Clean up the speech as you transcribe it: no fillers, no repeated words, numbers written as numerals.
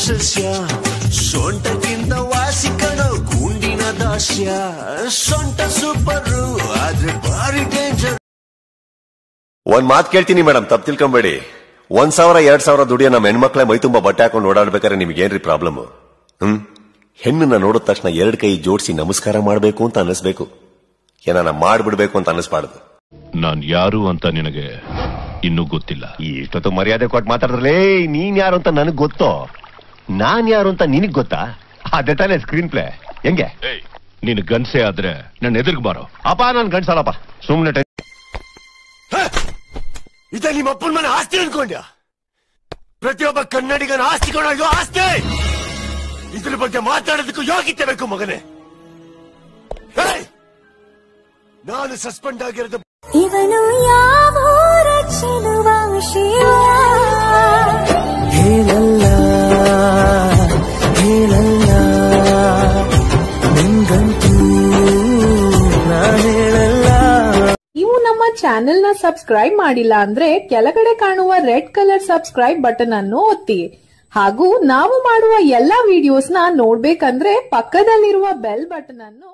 ಸಸ್ಯ ಸೊಂಟಕ್ಕಿಂತ ವಾಸಿ ಕಣೋ ಗುಂಡಿನ ದಾಸ್ಯ ಸೊಂಟ ಸೂಪರು ಆದ್ರೆ ಭಾರಿ ಡೇಂಜರ್. ಒಂದ್ ಮಾತು ಕೇಳ್ತೀನಿ ಮೇಡಮ್, ತಪ್ಪು ತಿಳ್ಕೊಂಬೇಡಿ. 1,000 2,000 ದುಡಿಯೋ ನಮ್ಮ ಹೆಣ್ಮಕ್ಳೆ ಮೈ ತುಂಬಾ ಬಟ್ಟೆ ಹಾಕೊಂಡು ಓಡಾಡ್ಬೇಕಾದ್ರೆ ನಿಮ್ಗೇನ್ರಿ ಪ್ರಾಬ್ಲಮ್? ಹೆಣ್ಣನ್ನ ನೋಡಿದ ತಕ್ಷಣ 2 ಕೈ ಜೋಡಿಸಿ ನಮಸ್ಕಾರ ಮಾಡ್ಬೇಕು ಅಂತ ಅನಿಸ್ಬೇಕು, ಏನಾನ ಮಾಡ್ಬಿಡ್ಬೇಕು ಅಂತ ಅನಿಸ್ಬಾರ್ದು. ನಾನ್ ಯಾರು ಅಂತ ನಿನಗೆ ಇನ್ನೂ ಗೊತ್ತಿಲ್ಲ. ಇಷ್ಟೊತ್ತು ಮರ್ಯಾದೆ ಕೊಟ್ಟು ಮಾತಾಡಿದ್ರಲೇ, ನೀನ್ ಯಾರು ಅಂತ ನನಗ್ ಗೊತ್ತೋ, ನಾನ್ ಯಾರು ಅಂತ ನಿನಗ್ ಗೊತ್ತಾ? ಅದೇ ತಾನೇ ಸ್ಕ್ರೀನ್ ಪ್ಲೇ. ಹೆಂಗೆ ನೀನು ಗಂಡ್ಸೆ ಆದ್ರೆ ನನ್ನ ಎದುರ್ಗ್ ಬಾರೋ. ಅಪ್ಪ ನಾನ್ ಗಂಡ್ಸಲ್ಲಪ್ಪ, ಸುಮ್ನೆ. ಇದ ನಿಮ್ಮ ಅಪ್ಪನ ಮನೆ ಆಸ್ತಿ ಅನ್ಕೊಂಡ್ಯಾ? ಪ್ರತಿಯೊಬ್ಬ ಕನ್ನಡಿಗನ ಆಸ್ತಿ ಕೊಂಡೋ ಆಸ್ತಿ. ಇದ್ರ ಬಗ್ಗೆ ಮಾತಾಡೋದಕ್ಕೂ ಯೋಗ್ಯತೆ ಬೇಕು ಮಗನೇ. ನಾನು ಸಸ್ಪೆಂಡ್ ಆಗಿರೋದು ಇವನು ಯಾವ ಚೆಲುವ ಹೇಳಲ್ಲ ಹೇಳಲ್ಲ ನಿಂಗಂತೂ ನಾ ಹೇಳಲ್ಲ. ನೀವು ನಮ್ಮ ಚಾನೆಲ್ ನ ಸಬ್ಸ್ಕ್ರೈಬ್ ಮಾಡಿಲ್ಲ ಅಂದ್ರೆ ಕೆಳಗಡೆ ಕಾಣುವ ರೆಡ್ ಕಲರ್ ಸಬ್ಸ್ಕ್ರೈಬ್ ಬಟನ್ ಅನ್ನು ಒತ್ತಿ. ಹಾಗೂ ನಾವು ಮಾಡುವ ಎಲ್ಲಾ ವಿಡಿಯೋಸ್ ನ ನೋಡ್ಬೇಕಂದ್ರೆ ಪಕ್ಕದಲ್ಲಿರುವ ಬೆಲ್ ಬಟನ್ ಅನ್ನು